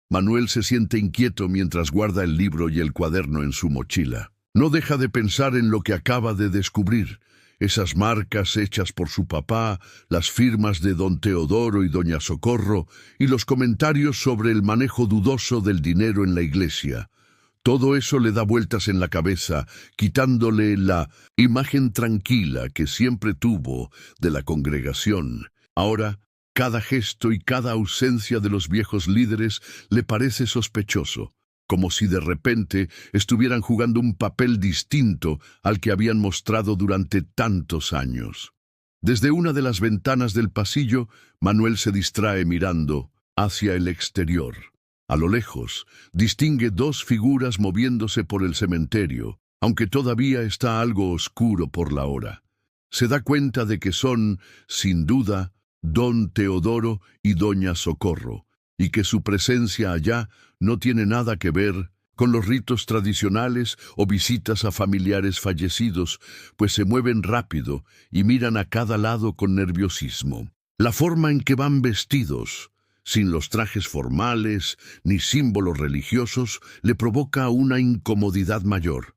Manuel se siente inquieto mientras guarda el libro y el cuaderno en su mochila. No deja de pensar en lo que acaba de descubrir: esas marcas hechas por su papá, las firmas de don Teodoro y doña Socorro, y los comentarios sobre el manejo dudoso del dinero en la iglesia. Todo eso le da vueltas en la cabeza, quitándole la imagen tranquila que siempre tuvo de la congregación. Ahora, cada gesto y cada ausencia de los viejos líderes le parece sospechoso, como si de repente estuvieran jugando un papel distinto al que habían mostrado durante tantos años. Desde una de las ventanas del pasillo, Manuel se distrae mirando hacia el exterior. A lo lejos, distingue dos figuras moviéndose por el cementerio, aunque todavía está algo oscuro por la hora. Se da cuenta de que son, sin duda, don Teodoro y doña Socorro, y que su presencia allá no tiene nada que ver con los ritos tradicionales o visitas a familiares fallecidos, pues se mueven rápido y miran a cada lado con nerviosismo. La forma en que van vestidos, sin los trajes formales ni símbolos religiosos, le provoca una incomodidad mayor.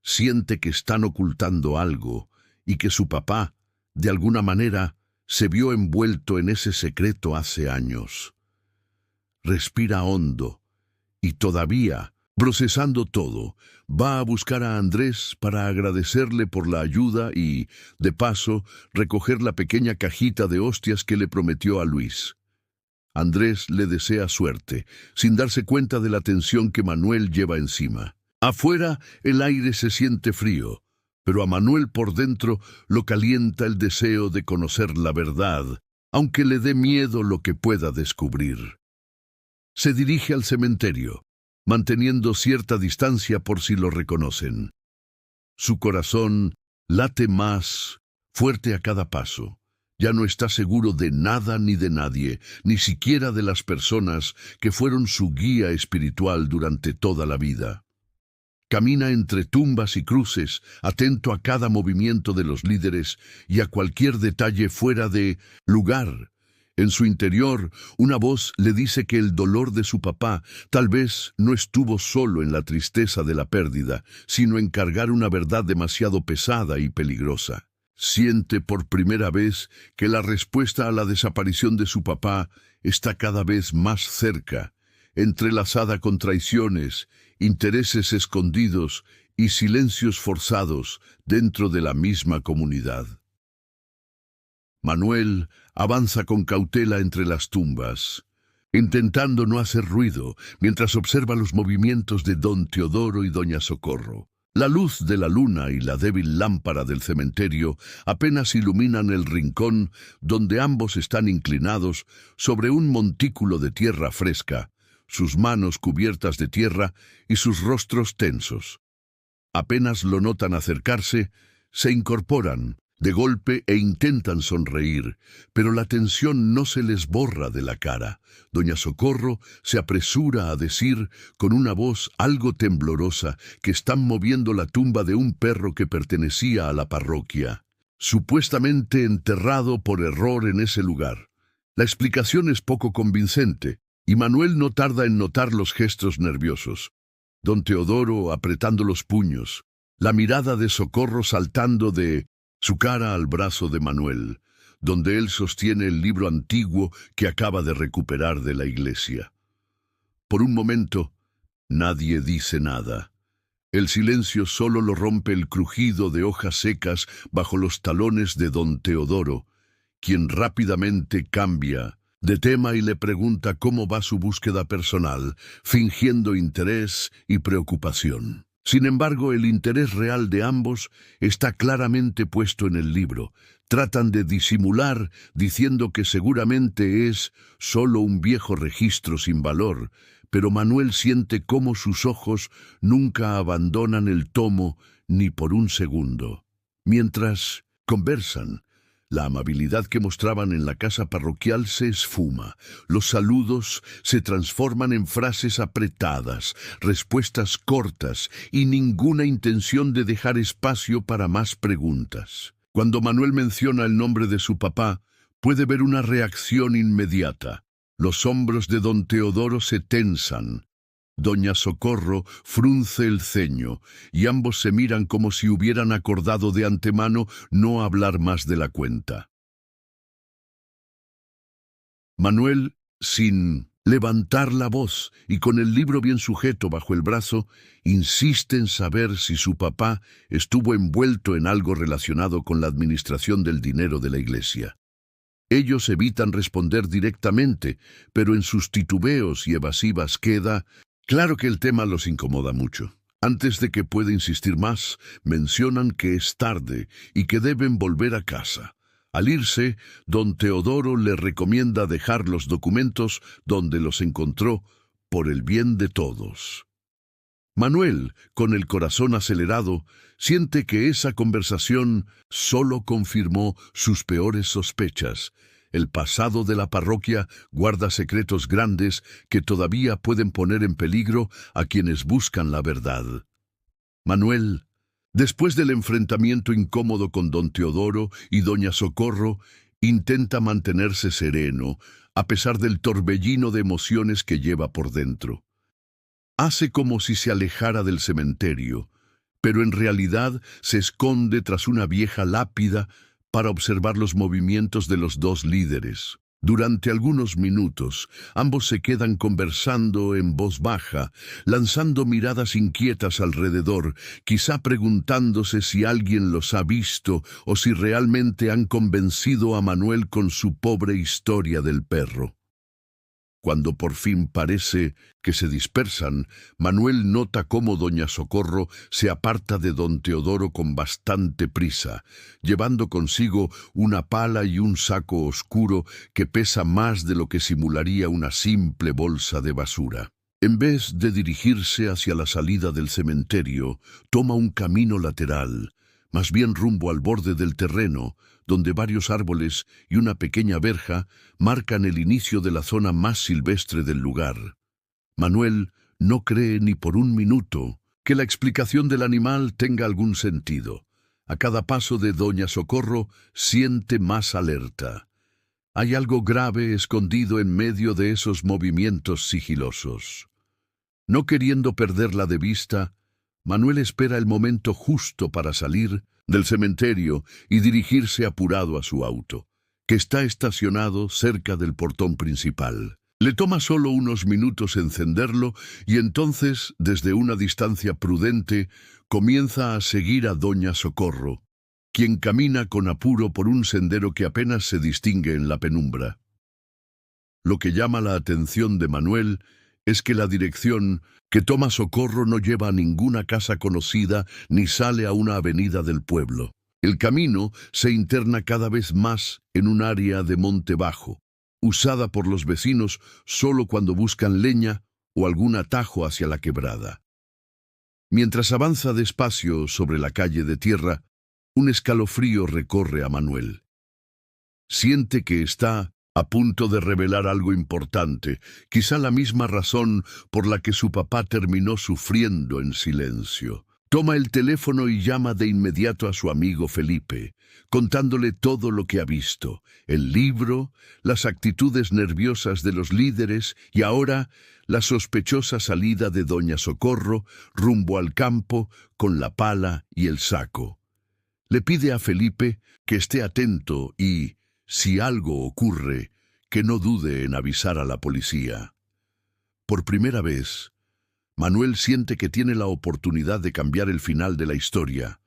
Siente que están ocultando algo y que su papá, de alguna manera, se vio envuelto en ese secreto hace años. Respira hondo y todavía, procesando todo, va a buscar a Andrés para agradecerle por la ayuda y, de paso, recoger la pequeña cajita de hostias que le prometió a Luis. Andrés le desea suerte, sin darse cuenta de la tensión que Manuel lleva encima. Afuera el aire se siente frío, pero a Manuel por dentro lo calienta el deseo de conocer la verdad, aunque le dé miedo lo que pueda descubrir. Se dirige al cementerio, manteniendo cierta distancia por si lo reconocen. Su corazón late más fuerte a cada paso. Ya no está seguro de nada ni de nadie, ni siquiera de las personas que fueron su guía espiritual durante toda la vida. Camina entre tumbas y cruces, atento a cada movimiento de los líderes y a cualquier detalle fuera de lugar. En su interior, una voz le dice que el dolor de su papá tal vez no estuvo solo en la tristeza de la pérdida, sino en cargar una verdad demasiado pesada y peligrosa. Siente por primera vez que la respuesta a la desaparición de su papá está cada vez más cerca, entrelazada con traiciones, intereses escondidos y silencios forzados dentro de la misma comunidad. Manuel avanza con cautela entre las tumbas, intentando no hacer ruido mientras observa los movimientos de don Teodoro y doña Socorro. La luz de la luna y la débil lámpara del cementerio apenas iluminan el rincón donde ambos están inclinados sobre un montículo de tierra fresca, sus manos cubiertas de tierra y sus rostros tensos. Apenas lo notan acercarse, se incorporan de golpe e intentan sonreír, pero la tensión no se les borra de la cara. Doña Socorro se apresura a decir con una voz algo temblorosa que están moviendo la tumba de un perro que pertenecía a la parroquia, supuestamente enterrado por error en ese lugar. La explicación es poco convincente, y Manuel no tarda en notar los gestos nerviosos. Don Teodoro apretando los puños, la mirada de Socorro saltando de su cara al brazo de Manuel, donde él sostiene el libro antiguo que acaba de recuperar de la iglesia. Por un momento, nadie dice nada. El silencio solo lo rompe el crujido de hojas secas bajo los talones de don Teodoro, quien rápidamente cambia de tema y le pregunta cómo va su búsqueda personal, fingiendo interés y preocupación. Sin embargo, el interés real de ambos está claramente puesto en el libro. Tratan de disimular, diciendo que seguramente es solo un viejo registro sin valor, pero Manuel siente cómo sus ojos nunca abandonan el tomo ni por un segundo. Mientras conversan, la amabilidad que mostraban en la casa parroquial se esfuma. Los saludos se transforman en frases apretadas, respuestas cortas y ninguna intención de dejar espacio para más preguntas. Cuando Manuel menciona el nombre de su papá, puede ver una reacción inmediata. Los hombros de don Teodoro se tensan. Doña Socorro frunce el ceño, y ambos se miran como si hubieran acordado de antemano no hablar más de la cuenta. Manuel, sin levantar la voz y con el libro bien sujeto bajo el brazo, insiste en saber si su papá estuvo envuelto en algo relacionado con la administración del dinero de la iglesia. Ellos evitan responder directamente, pero en sus titubeos y evasivas queda claro que el tema los incomoda mucho. Antes de que pueda insistir más, mencionan que es tarde y que deben volver a casa. Al irse, don Teodoro le recomienda dejar los documentos donde los encontró por el bien de todos. Manuel, con el corazón acelerado, siente que esa conversación solo confirmó sus peores sospechas. El pasado de la parroquia guarda secretos grandes que todavía pueden poner en peligro a quienes buscan la verdad. Manuel, después del enfrentamiento incómodo con don Teodoro y doña Socorro, intenta mantenerse sereno, a pesar del torbellino de emociones que lleva por dentro. Hace como si se alejara del cementerio, pero en realidad se esconde tras una vieja lápida para observar los movimientos de los dos líderes. Durante algunos minutos, ambos se quedan conversando en voz baja, lanzando miradas inquietas alrededor, quizá preguntándose si alguien los ha visto o si realmente han convencido a Manuel con su pobre historia del perro. Cuando por fin parece que se dispersan, Manuel nota cómo doña Socorro se aparta de don Teodoro con bastante prisa, llevando consigo una pala y un saco oscuro que pesa más de lo que simularía una simple bolsa de basura. En vez de dirigirse hacia la salida del cementerio, toma un camino lateral, más bien rumbo al borde del terreno, donde varios árboles y una pequeña verja marcan el inicio de la zona más silvestre del lugar. Manuel no cree ni por un minuto que la explicación del animal tenga algún sentido. A cada paso de doña Socorro siente más alerta. Hay algo grave escondido en medio de esos movimientos sigilosos. No queriendo perderla de vista, Manuel espera el momento justo para salir del cementerio y dirigirse apurado a su auto, que está estacionado cerca del portón principal. Le toma solo unos minutos encenderlo y entonces, desde una distancia prudente, comienza a seguir a doña Socorro, quien camina con apuro por un sendero que apenas se distingue en la penumbra. Lo que llama la atención de Manuel es que la dirección que toma Socorro no lleva a ninguna casa conocida ni sale a una avenida del pueblo. El camino se interna cada vez más en un área de monte bajo, usada por los vecinos solo cuando buscan leña o algún atajo hacia la quebrada. Mientras avanza despacio sobre la calle de tierra, un escalofrío recorre a Manuel. Siente que está a punto de revelar algo importante, quizá la misma razón por la que su papá terminó sufriendo en silencio. Toma el teléfono y llama de inmediato a su amigo Felipe, contándole todo lo que ha visto, el libro, las actitudes nerviosas de los líderes y ahora la sospechosa salida de doña Socorro rumbo al campo con la pala y el saco. Le pide a Felipe que esté atento y, si algo ocurre, que no dude en avisar a la policía. Por primera vez, Manuel siente que tiene la oportunidad de cambiar el final de la historia,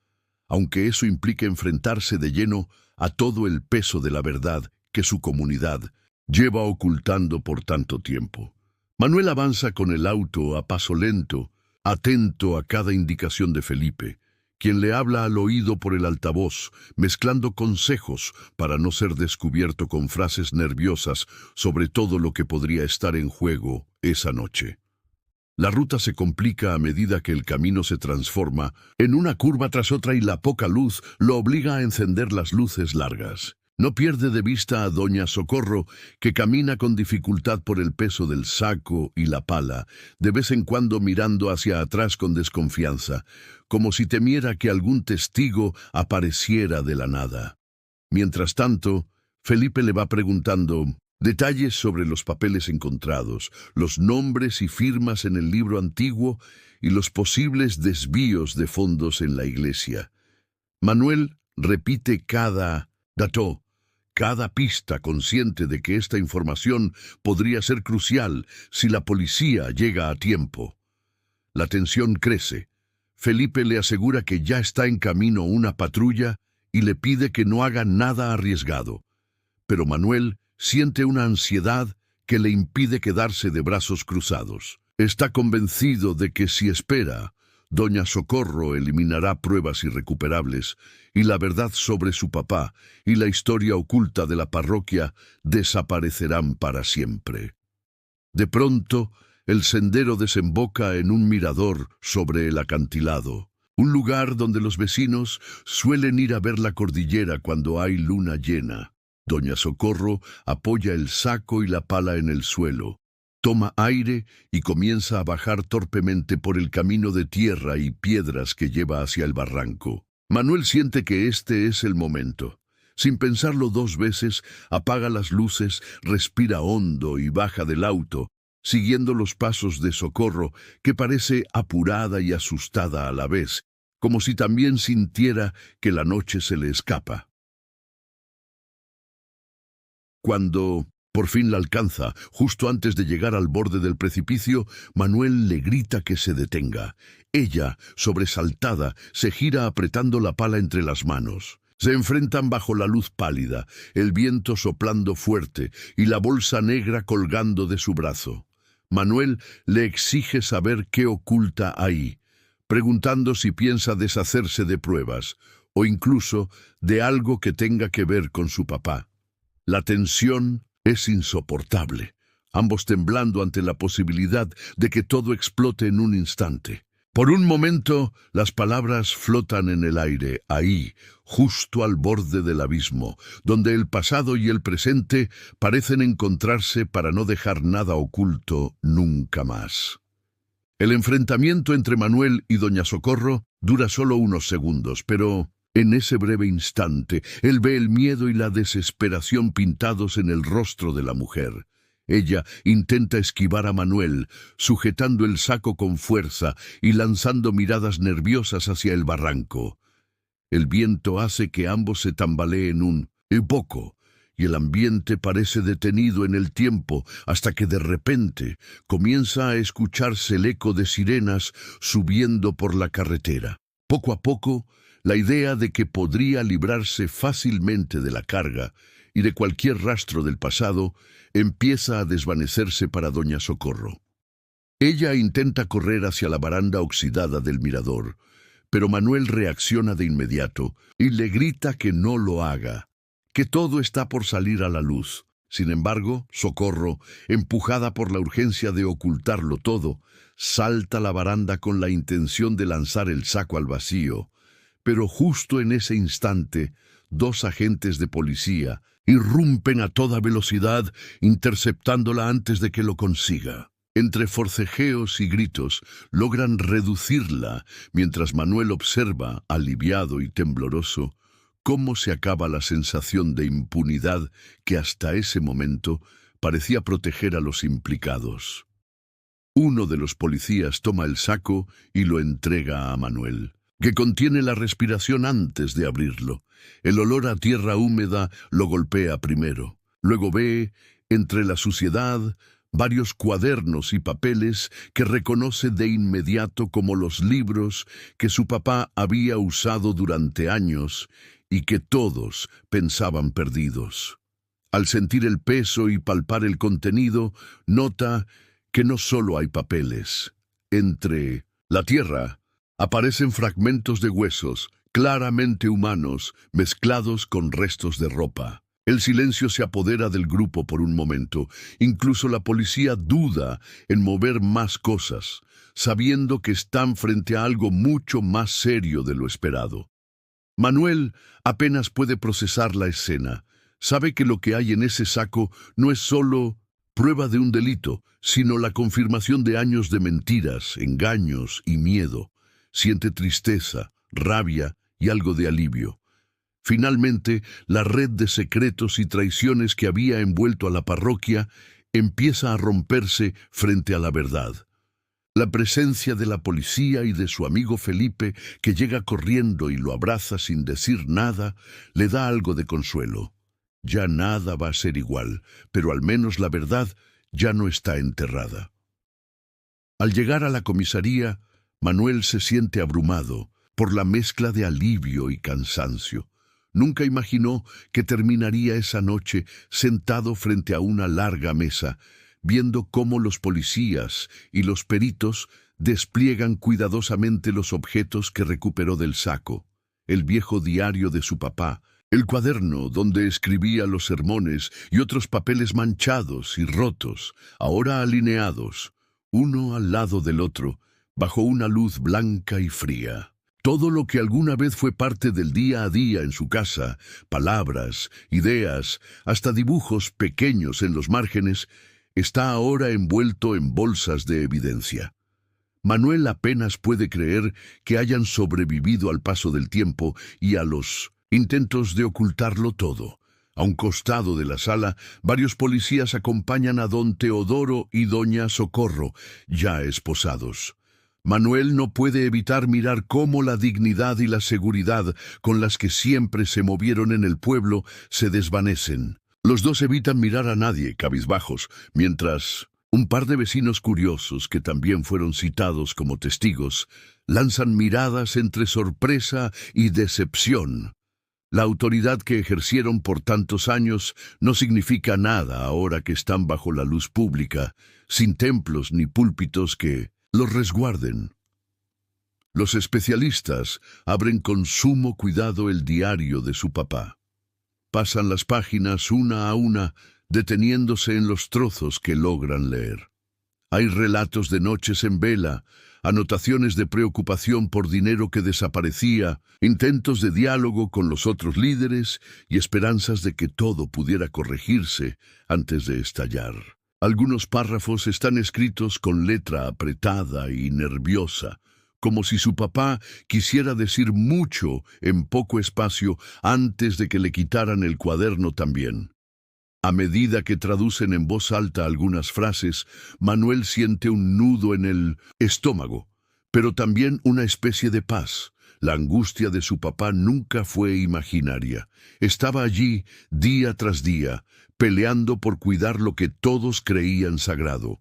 aunque eso implique enfrentarse de lleno a todo el peso de la verdad que su comunidad lleva ocultando por tanto tiempo. Manuel avanza con el auto a paso lento, atento a cada indicación de Felipe, quien le habla al oído por el altavoz, mezclando consejos para no ser descubierto con frases nerviosas sobre todo lo que podría estar en juego esa noche. La ruta se complica a medida que el camino se transforma en una curva tras otra y la poca luz lo obliga a encender las luces largas. No pierde de vista a doña Socorro, que camina con dificultad por el peso del saco y la pala, de vez en cuando mirando hacia atrás con desconfianza, como si temiera que algún testigo apareciera de la nada. Mientras tanto, Felipe le va preguntando detalles sobre los papeles encontrados, los nombres y firmas en el libro antiguo y los posibles desvíos de fondos en la iglesia. Manuel repite cada dato, cada pista, consciente de que esta información podría ser crucial si la policía llega a tiempo. La tensión crece. Felipe le asegura que ya está en camino una patrulla y le pide que no haga nada arriesgado. Pero Manuel siente una ansiedad que le impide quedarse de brazos cruzados. Está convencido de que si espera, Doña Socorro eliminará pruebas irrecuperables, y la verdad sobre su papá y la historia oculta de la parroquia desaparecerán para siempre. De pronto, el sendero desemboca en un mirador sobre el acantilado, un lugar donde los vecinos suelen ir a ver la cordillera cuando hay luna llena. Doña Socorro apoya el saco y la pala en el suelo, toma aire y comienza a bajar torpemente por el camino de tierra y piedras que lleva hacia el barranco. Manuel siente que este es el momento. Sin pensarlo dos veces, apaga las luces, respira hondo y baja del auto, siguiendo los pasos de Socorro, que parece apurada y asustada a la vez, como si también sintiera que la noche se le escapa. Cuando por fin la alcanza, justo antes de llegar al borde del precipicio, Manuel le grita que se detenga. Ella, sobresaltada, se gira apretando la pala entre las manos. Se enfrentan bajo la luz pálida, el viento soplando fuerte y la bolsa negra colgando de su brazo. Manuel le exige saber qué oculta ahí, preguntando si piensa deshacerse de pruebas o incluso de algo que tenga que ver con su papá. La tensión es insoportable, ambos temblando ante la posibilidad de que todo explote en un instante. Por un momento, las palabras flotan en el aire, ahí, justo al borde del abismo, donde el pasado y el presente parecen encontrarse para no dejar nada oculto nunca más. El enfrentamiento entre Manuel y Doña Socorro dura solo unos segundos, pero en ese breve instante, él ve el miedo y la desesperación pintados en el rostro de la mujer. Ella intenta esquivar a Manuel, sujetando el saco con fuerza y lanzando miradas nerviosas hacia el barranco. El viento hace que ambos se tambaleen un poco, y el ambiente parece detenido en el tiempo hasta que de repente comienza a escucharse el eco de sirenas subiendo por la carretera. Poco a poco, la idea de que podría librarse fácilmente de la carga y de cualquier rastro del pasado empieza a desvanecerse para Doña Socorro. Ella intenta correr hacia la baranda oxidada del mirador, pero Manuel reacciona de inmediato y le grita que no lo haga, que todo está por salir a la luz. Sin embargo, Socorro, empujada por la urgencia de ocultarlo todo, salta a la baranda con la intención de lanzar el saco al vacío. Pero justo en ese instante, dos agentes de policía irrumpen a toda velocidad, interceptándola antes de que lo consiga. Entre forcejeos y gritos, logran reducirla, mientras Manuel observa, aliviado y tembloroso, cómo se acaba la sensación de impunidad que hasta ese momento parecía proteger a los implicados. Uno de los policías toma el saco y lo entrega a Manuel, que contiene la respiración antes de abrirlo. El olor a tierra húmeda lo golpea primero. Luego ve, entre la suciedad, varios cuadernos y papeles que reconoce de inmediato como los libros que su papá había usado durante años y que todos pensaban perdidos. Al sentir el peso y palpar el contenido, nota que no solo hay papeles. Entre la tierra aparecen fragmentos de huesos, claramente humanos, mezclados con restos de ropa. El silencio se apodera del grupo por un momento. Incluso la policía duda en mover más cosas, sabiendo que están frente a algo mucho más serio de lo esperado. Manuel apenas puede procesar la escena. Sabe que lo que hay en ese saco no es solo prueba de un delito, sino la confirmación de años de mentiras, engaños y miedo. Siente tristeza, rabia y algo de alivio. Finalmente, la red de secretos y traiciones que había envuelto a la parroquia empieza a romperse frente a la verdad. La presencia de la policía y de su amigo Felipe, que llega corriendo y lo abraza sin decir nada, le da algo de consuelo. Ya nada va a ser igual, pero al menos la verdad ya no está enterrada. Al llegar a la comisaría, Manuel se siente abrumado por la mezcla de alivio y cansancio. Nunca imaginó que terminaría esa noche sentado frente a una larga mesa, viendo cómo los policías y los peritos despliegan cuidadosamente los objetos que recuperó del saco: el viejo diario de su papá, el cuaderno donde escribía los sermones y otros papeles manchados y rotos, ahora alineados, uno al lado del otro, bajo una luz blanca y fría. Todo lo que alguna vez fue parte del día a día en su casa, palabras, ideas, hasta dibujos pequeños en los márgenes, está ahora envuelto en bolsas de evidencia. Manuel apenas puede creer que hayan sobrevivido al paso del tiempo y a los intentos de ocultarlo todo. A un costado de la sala, varios policías acompañan a don Teodoro y doña Socorro, ya esposados. Manuel no puede evitar mirar cómo la dignidad y la seguridad con las que siempre se movieron en el pueblo se desvanecen. Los dos evitan mirar a nadie, cabizbajos, mientras un par de vecinos curiosos, que también fueron citados como testigos, lanzan miradas entre sorpresa y decepción. La autoridad que ejercieron por tantos años no significa nada ahora que están bajo la luz pública, sin templos ni púlpitos que los resguarden. Los especialistas abren con sumo cuidado el diario de su papá. Pasan las páginas una a una, deteniéndose en los trozos que logran leer. Hay relatos de noches en vela, anotaciones de preocupación por dinero que desaparecía, intentos de diálogo con los otros líderes y esperanzas de que todo pudiera corregirse antes de estallar. Algunos párrafos están escritos con letra apretada y nerviosa, como si su papá quisiera decir mucho en poco espacio antes de que le quitaran el cuaderno también. A medida que traducen en voz alta algunas frases, Manuel siente un nudo en el estómago, pero también una especie de paz. La angustia de su papá nunca fue imaginaria. Estaba allí día tras día, peleando por cuidar lo que todos creían sagrado.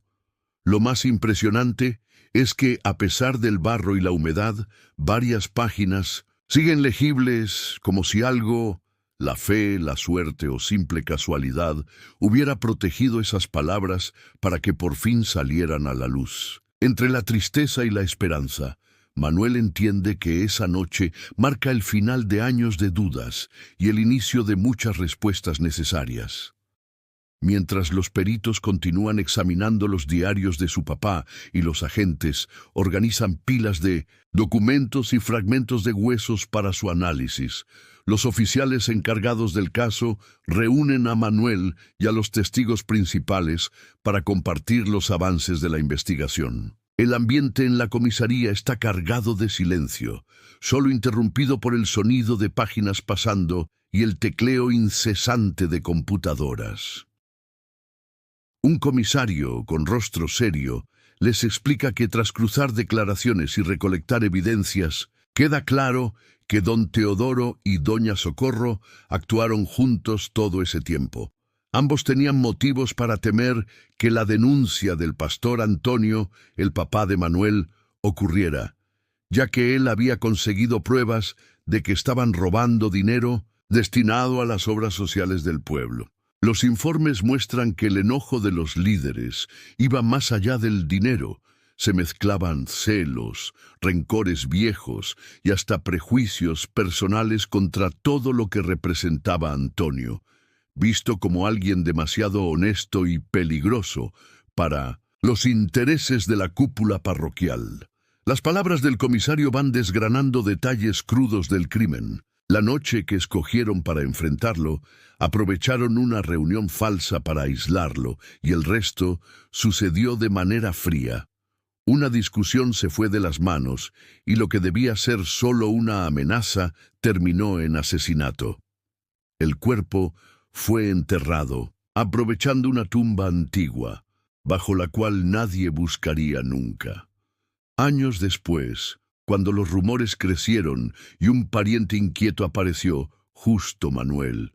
Lo más impresionante es que, a pesar del barro y la humedad, varias páginas siguen legibles como si algo, la fe, la suerte o simple casualidad, hubiera protegido esas palabras para que por fin salieran a la luz. Entre la tristeza y la esperanza, Manuel entiende que esa noche marca el final de años de dudas y el inicio de muchas respuestas necesarias. Mientras los peritos continúan examinando los diarios de su papá y los agentes organizan pilas de documentos y fragmentos de huesos para su análisis, los oficiales encargados del caso reúnen a Manuel y a los testigos principales para compartir los avances de la investigación. El ambiente en la comisaría está cargado de silencio, solo interrumpido por el sonido de páginas pasando y el tecleo incesante de computadoras. Un comisario con rostro serio les explica que tras cruzar declaraciones y recolectar evidencias, queda claro que don Teodoro y doña Socorro actuaron juntos todo ese tiempo. Ambos tenían motivos para temer que la denuncia del pastor Antonio, el papá de Manuel, ocurriera, ya que él había conseguido pruebas de que estaban robando dinero destinado a las obras sociales del pueblo. Los informes muestran que el enojo de los líderes iba más allá del dinero. Se mezclaban celos, rencores viejos y hasta prejuicios personales contra todo lo que representaba Antonio, visto como alguien demasiado honesto y peligroso para los intereses de la cúpula parroquial. Las palabras del comisario van desgranando detalles crudos del crimen. La noche que escogieron para enfrentarlo, aprovecharon una reunión falsa para aislarlo, y el resto sucedió de manera fría. Una discusión se fue de las manos, y lo que debía ser solo una amenaza terminó en asesinato. El cuerpo fue enterrado, aprovechando una tumba antigua, bajo la cual nadie buscaría nunca. Años después, cuando los rumores crecieron y un pariente inquieto apareció, justo Manuel,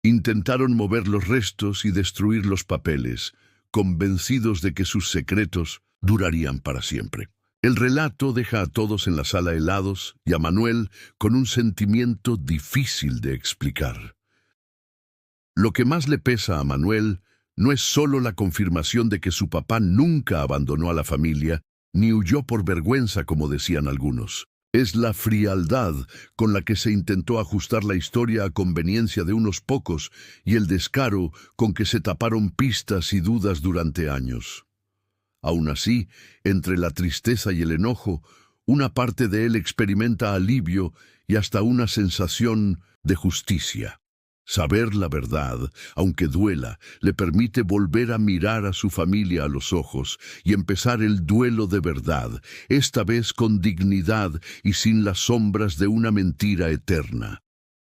intentaron mover los restos y destruir los papeles, convencidos de que sus secretos durarían para siempre. El relato deja a todos en la sala helados y a Manuel con un sentimiento difícil de explicar. Lo que más le pesa a Manuel no es solo la confirmación de que su papá nunca abandonó a la familia, ni huyó por vergüenza, como decían algunos. Es la frialdad con la que se intentó ajustar la historia a conveniencia de unos pocos y el descaro con que se taparon pistas y dudas durante años. Aún así, entre la tristeza y el enojo, una parte de él experimenta alivio y hasta una sensación de justicia. Saber la verdad, aunque duela, le permite volver a mirar a su familia a los ojos y empezar el duelo de verdad, esta vez con dignidad y sin las sombras de una mentira eterna.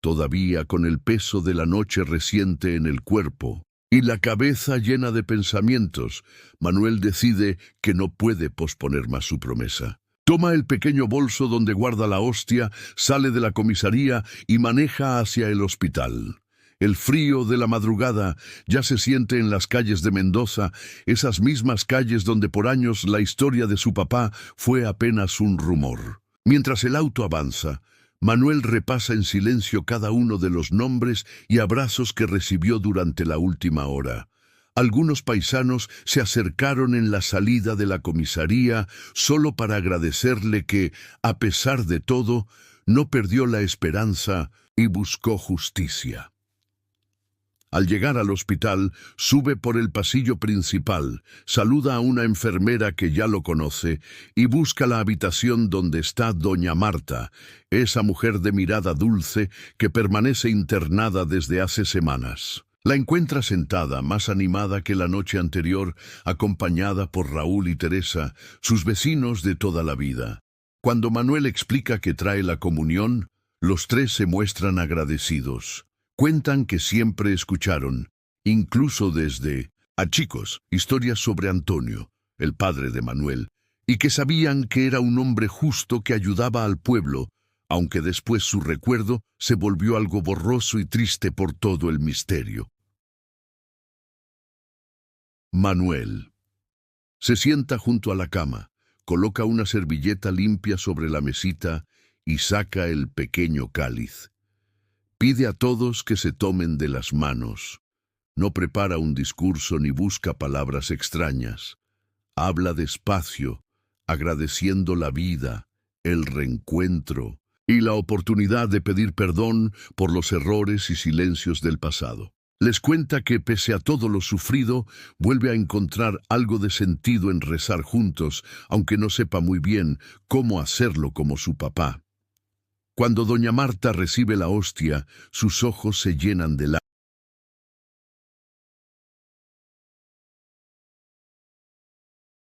Todavía con el peso de la noche reciente en el cuerpo y la cabeza llena de pensamientos, Manuel decide que no puede posponer más su promesa. Toma el pequeño bolso donde guarda la hostia, sale de la comisaría y maneja hacia el hospital. El frío de la madrugada ya se siente en las calles de Mendoza, esas mismas calles donde por años la historia de su papá fue apenas un rumor. Mientras el auto avanza, Manuel repasa en silencio cada uno de los nombres y abrazos que recibió durante la última hora. Algunos paisanos se acercaron en la salida de la comisaría solo para agradecerle que, a pesar de todo, no perdió la esperanza y buscó justicia. Al llegar al hospital, sube por el pasillo principal, saluda a una enfermera que ya lo conoce y busca la habitación donde está doña Marta, esa mujer de mirada dulce que permanece internada desde hace semanas. La encuentra sentada, más animada que la noche anterior, acompañada por Raúl y Teresa, sus vecinos de toda la vida. Cuando Manuel explica que trae la comunión, los tres se muestran agradecidos. Cuentan que siempre escucharon, incluso desde chicos, historias sobre Antonio, el padre de Manuel, y que sabían que era un hombre justo que ayudaba al pueblo, aunque después su recuerdo se volvió algo borroso y triste por todo el misterio. Manuel se sienta junto a la cama, coloca una servilleta limpia sobre la mesita y saca el pequeño cáliz. Pide a todos que se tomen de las manos. No prepara un discurso ni busca palabras extrañas. Habla despacio, agradeciendo la vida, el reencuentro y la oportunidad de pedir perdón por los errores y silencios del pasado. Les cuenta que, pese a todo lo sufrido, vuelve a encontrar algo de sentido en rezar juntos, aunque no sepa muy bien cómo hacerlo como su papá. Cuando doña Marta recibe la hostia, sus ojos se llenan de lágrimas.